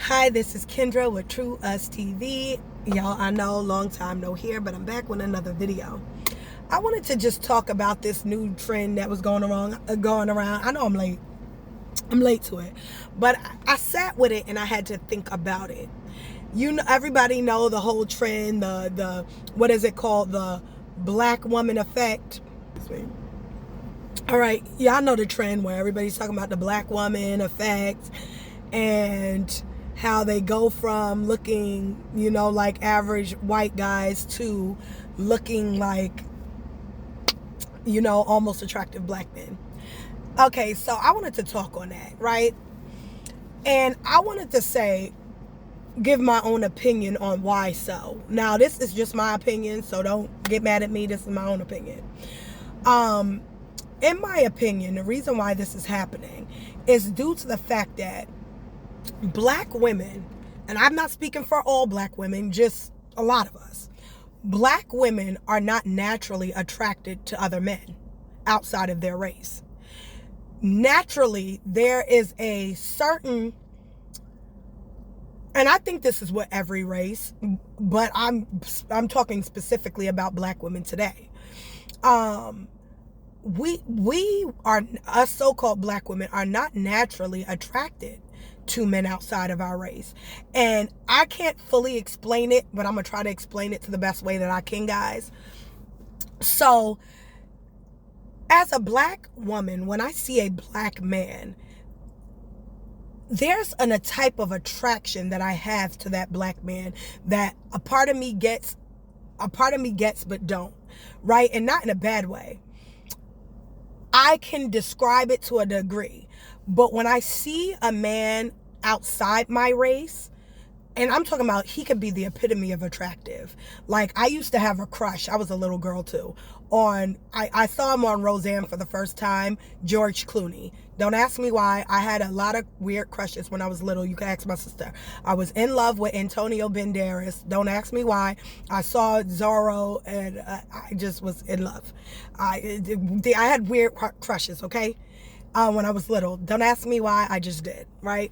Hi, this is Kendra with True Us TV. Y'all, I know, long time no here, but I'm back with another video. I wanted to just talk about this new trend that was going around. I know I'm late. I'm late to it, but I sat with it and I had to think about it. You know, everybody know the whole trend. The what is it called? The black woman effect. All right, y'all know the trend where everybody's talking about the black woman effect and how they go from looking, like average white guys to looking like, almost attractive black men. Okay, so I wanted to talk on that, right? And I wanted to give my own opinion on why so. Now, this is just my opinion, so don't get mad at me. This is my own opinion. In my opinion, the reason why this is happening is due to the fact that black women, and I'm not speaking for all black women, just a lot of us, black women are not naturally attracted to other men outside of their race. Naturally, there is a certain, and I think this is with every race, but I'm talking specifically about black women today. We are, us so-called black women are not naturally attracted to men outside of our race. And I can't fully explain it, but I'm gonna try to explain it to the best way that I can, guys. So as a black woman, when I see a black man, there's a type of attraction that I have to that black man that a part of me gets but don't, right? And not in a bad way. I can describe it to a degree, but when I see a man outside my race, and I'm talking about, he could be the epitome of attractive. Like, I used to have a crush, I was a little girl too, I saw him on Roseanne for the first time, George Clooney. Don't ask me why. I had a lot of weird crushes when I was little. You can ask my sister. I was in love with Antonio Banderas. Don't ask me why. I saw Zorro and I just was in love. I had weird crushes, okay? When I was little. Don't ask me why. I just did, right?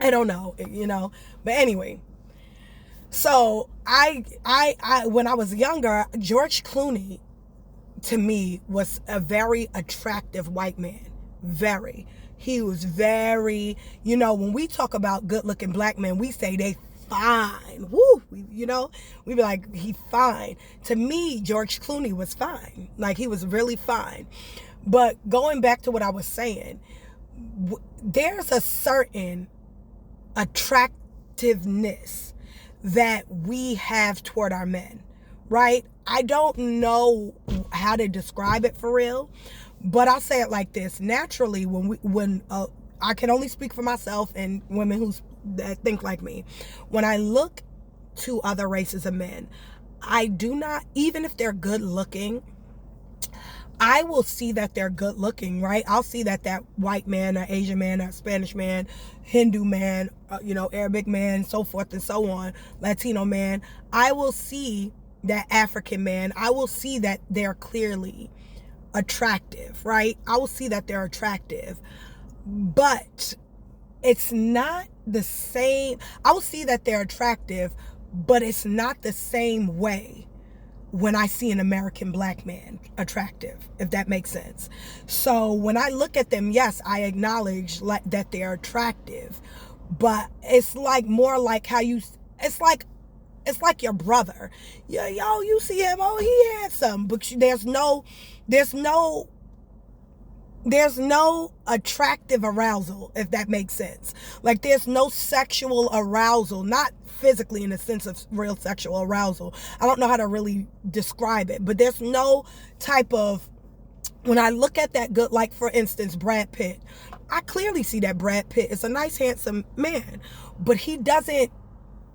I don't know, but anyway. So I when I was younger, George Clooney to me was a very attractive white man. Very. He was very, when we talk about good looking black men, we say they fine. Woo! We be like, he fine. To me, George Clooney was fine. Like, he was really fine. But going back to what I was saying, there's a certain attractiveness that we have toward our men, right? I don't know how to describe it for real, but I'll say it like this. Naturally, when I can only speak for myself and women that think like me, when I look to other races of men, I do not, even if they're good looking, I will see that they're good looking, right? I'll see that white man, or Asian man, or Spanish man, Hindu man, Arabic man, so forth and so on, Latino man. I will see that African man. I will see that they're clearly attractive, right? I will see that they're attractive, but it's not the same. I will see that they're attractive, but it's not the same way when I see an American black man attractive, if that makes sense. So when I look at them, yes, I acknowledge that they're attractive, but it's like more like how it's like your brother. Yo, you see him, oh, he handsome, but there's no attractive arousal, if that makes sense. Like, there's no sexual arousal, not physically in the sense of real sexual arousal. I don't know how to really describe it, but there's no type of, when I look at that good, like for instance, Brad Pitt, I clearly see that Brad Pitt is a nice, handsome man, but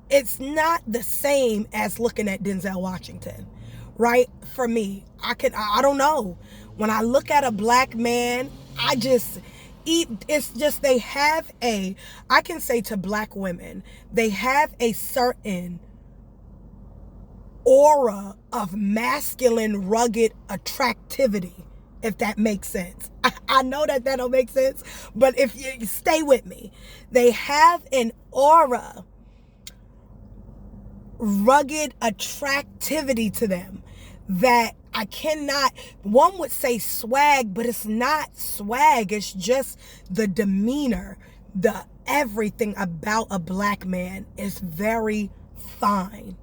it's not the same as looking at Denzel Washington, right? For me, I don't know. When I look at a black man, it's just I can say to black women, they have a certain aura of masculine, rugged attractivity, if that makes sense. I know that don't make sense, but if you stay with me, they have an aura, rugged attractivity to them that I cannot, one would say swag, but it's not swag. It's just the demeanor, the everything about a black man is very fine.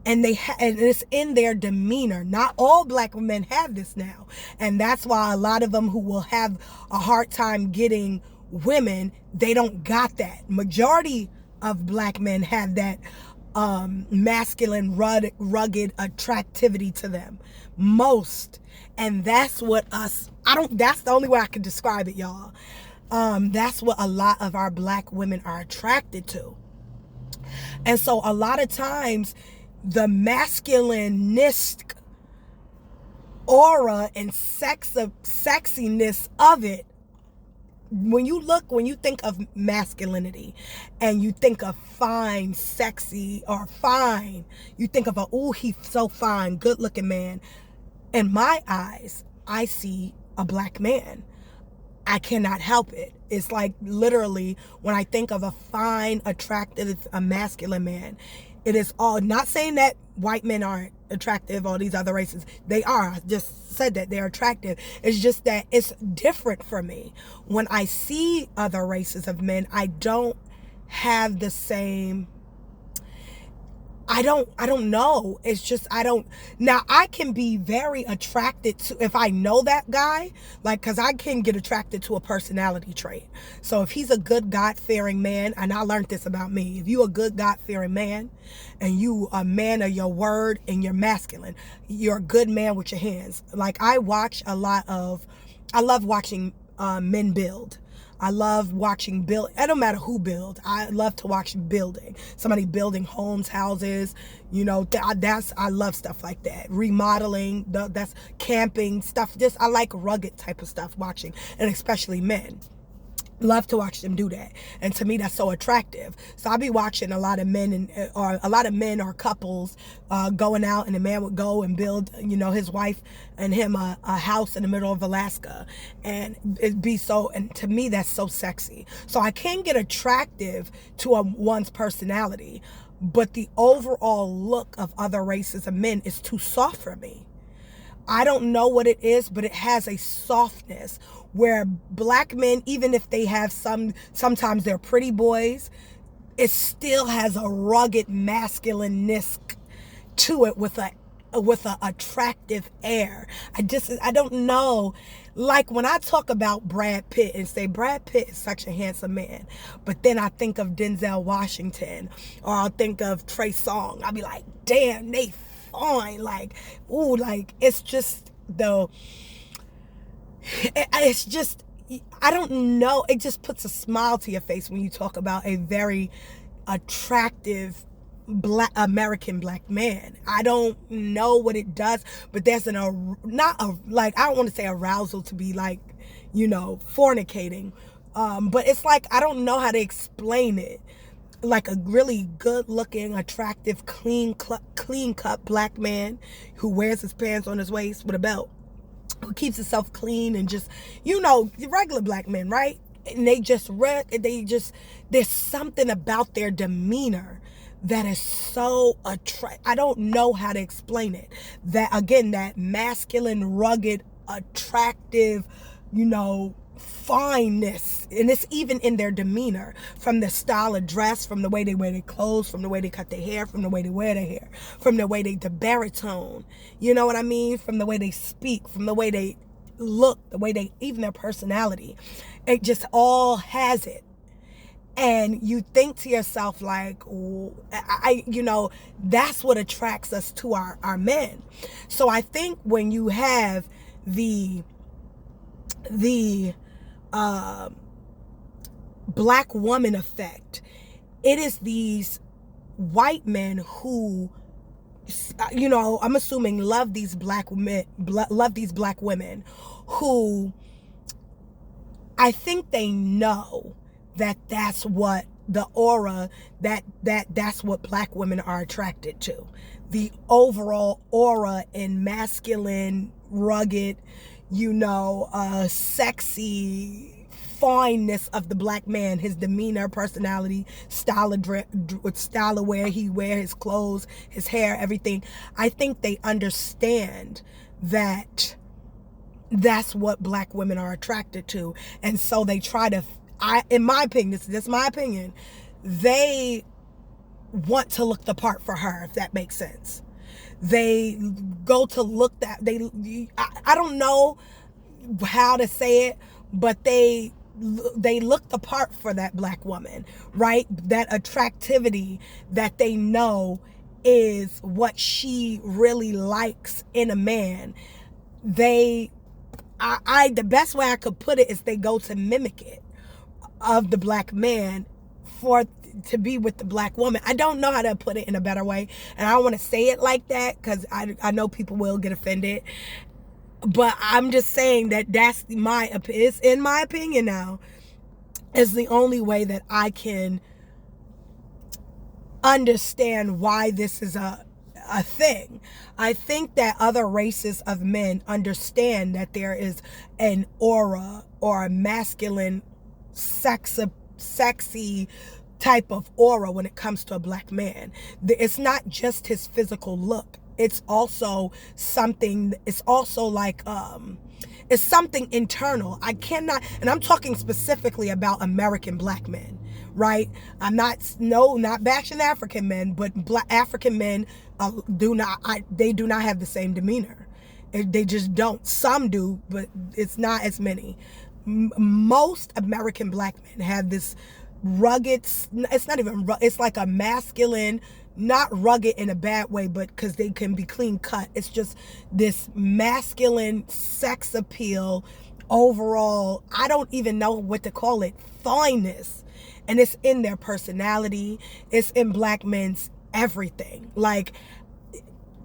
And and it's in their demeanor. Not all black men have this now. And that's why a lot of them who will have a hard time getting women, they don't got that. Majority of black men have that masculine, rugged attractivity to them. Most. And that's what that's the only way I can describe it, y'all. That's what a lot of our black women are attracted to. And so a lot of times, the masculinist aura and sexiness of it, when you think of masculinity and you think of fine, sexy, or fine, you think of he's so fine, good looking man. In my eyes, I see a black man. I cannot help it. It's like literally when I think of a fine, attractive, a masculine man, it is all, not saying that white men aren't attractive or these other races. They are. I just said that they're attractive. It's just that it's different for me. When I see other races of men, I don't have the same, I don't know. It's just, now I can be very attracted to, if I know that guy, like, cause I can get attracted to a personality trait. So if he's a good God-fearing man, and I learned this about me, if you a good God-fearing man, and you a man of your word and you're masculine, you're a good man with your hands. Like I love watching men build. I love watching build. It don't matter who build. I love to watch building. Somebody building homes, houses. I love stuff like that. Remodeling. That's camping stuff. I like rugged type of stuff watching, and especially men. Love to watch them do that, and to me that's so attractive. So I'll be watching a lot of men or couples going out, and the man would go and build, his wife and him a house in the middle of Alaska, and it'd be so, and to me that's so sexy. So I can get attractive to one's personality, but the overall look of other races of men is too soft for me. I don't know what it is, but it has a softness where black men, even if they have sometimes they're pretty boys, it still has a rugged masculineness to it with a attractive air. I don't know. Like when I talk about Brad Pitt and say Brad Pitt is such a handsome man, but then I think of Denzel Washington, or I'll think of Trey Songz, I'll be like, damn, they fine. Like, ooh, like it's just it's just, I don't know. It just puts a smile to your face when you talk about a very attractive American black man. I don't know what it does, but there's I don't want to say arousal to be like, fornicating. But it's like, I don't know how to explain it. Like a really good looking, attractive, clean cut black man who wears his pants on his waist with a belt, who keeps himself clean, and just, regular black men, right? And there's something about their demeanor that is so I don't know how to explain it. That, again, that masculine, rugged, attractive, fineness, and it's even in their demeanor, from the style of dress, from the way they wear their clothes, from the way they cut their hair, from the way they wear their hair, from the way the baritone, you know what I mean, from the way they speak, from the way they look, the way even their personality, it just all has it. And you think to yourself like, that's what attracts us to our men. So I think when you have the black woman effect, it is these white men who, I'm assuming love these black women who, I think they know that that's what the aura, that's what black women are attracted to. The overall aura and masculine, rugged, sexy fineness of the black man, his demeanor, personality, style of wear, he wear his clothes, his hair, everything. I think they understand that that's what black women are attracted to. And so they try to, in my opinion, this is my opinion, they want to look the part for her, if that makes sense. They go to look that, I don't know how to say it, but they look the part for that black woman, right? That attractivity that they know is what she really likes in a man. The best way I could put it is they go to mimic it of the black man to be with the black woman. I don't know how to put it in a better way, and I don't want to say it like that because I know people will get offended. But I'm just saying that it's in my opinion now, is the only way that I can understand why this is a thing. I think that other races of men understand that there is an aura or a masculine, sexy type of aura when it comes to a black man. It's not just his physical look. It's also something, it's also like, it's something internal. I cannot, and I'm talking specifically about American black men, right? I'm not bashing African men, but African men do not have the same demeanor. They just don't. Some do, but it's not as many. Most American black men have this rugged, it's not even, it's like a masculine, not rugged in a bad way, but because they can be clean cut. It's just this masculine sex appeal overall. I don't even know what to call it. Fineness. And it's in their personality. It's in black men's everything. Like,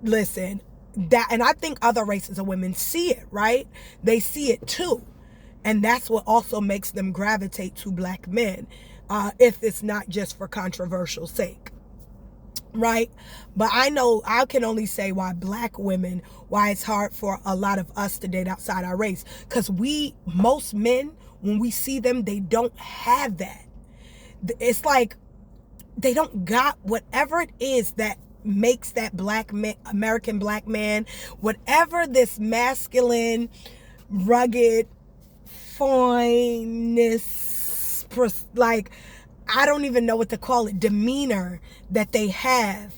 listen, and I think other races of women see it, right? They see it too. And that's what also makes them gravitate to black men, if it's not just for controversial sake. Right? But I know I can only say why it's hard for a lot of us to date outside our race. Because most men, when we see them, they don't have that. It's like they don't got whatever it is that makes that American black man, whatever this masculine, rugged, fineness, like, I don't even know what to call it, demeanor that they have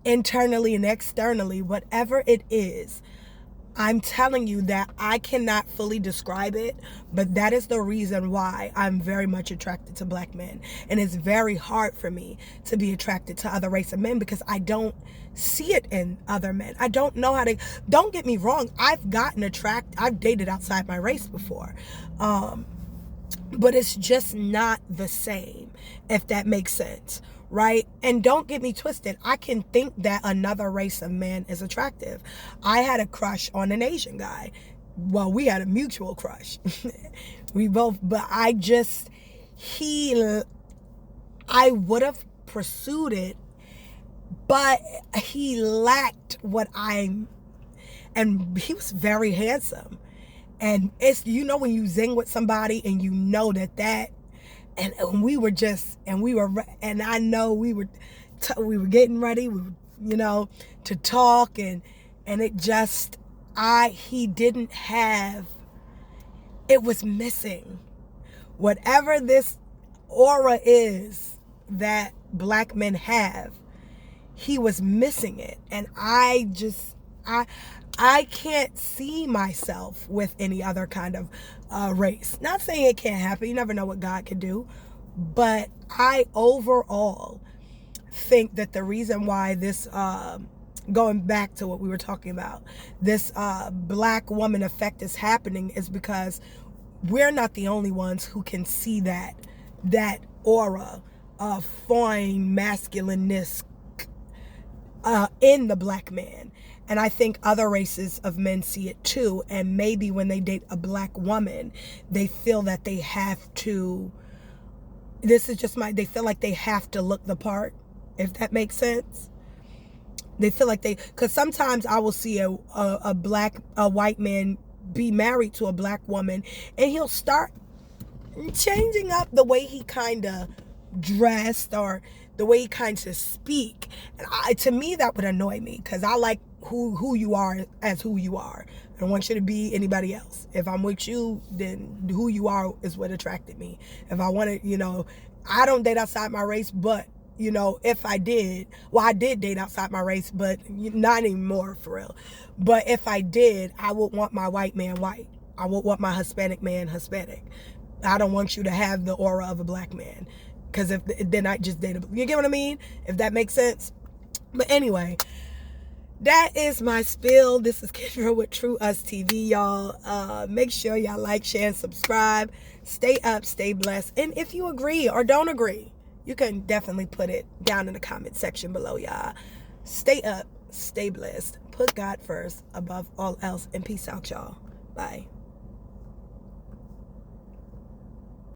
internally and externally, whatever it is. I'm telling you that I cannot fully describe it, but that is the reason why I'm very much attracted to black men. And it's very hard for me to be attracted to other race of men because I don't see it in other men. I don't know how to, don't get me wrong, I've dated outside my race before. But it's just not the same, if that makes sense, right? And don't get me twisted. I can think that another race of man is attractive. I had a crush on an Asian guy. Well, we had a mutual crush. But I would have pursued it, but he lacked and he was very handsome. And it's, when you zing with somebody and you know and I know we were getting ready, to talk and it just, he didn't have, it was missing. Whatever this aura is that black men have, he was missing it. And I can't see myself with any other kind of race. Not saying it can't happen. You never know what God can do. But I overall think that the reason why this, going back to what we were talking about, this black woman effect is happening is because we're not the only ones who can see that aura of fine masculineness in the black man. And I think other races of men see it too. And maybe when they date a black woman, they feel that they have to, they feel like they have to look the part, if that makes sense. They feel like because sometimes I will see a white man be married to a black woman, and he'll start changing up the way he kind of dressed or the way he kind of speak. And to me, that would annoy me, because I like who you are as who you are. I don't want you to be anybody else. If I'm with you, then who you are is what attracted me. If I wanted, I don't date outside my race, but if I did, well, I did date outside my race, but not anymore, for real. But if I did, I would want my white man white. I would want my Hispanic man Hispanic. I don't want you to have the aura of a black man, because then I just date you get what I mean? If that makes sense. But anyway, that is my spill. This is Kendra with True Us TV, y'all. Make sure y'all like, share, and subscribe. Stay up, stay blessed. And if you agree or don't agree, you can definitely put it down in the comment section below, y'all. Stay up, stay blessed. Put God first above all else. And peace out, y'all. Bye.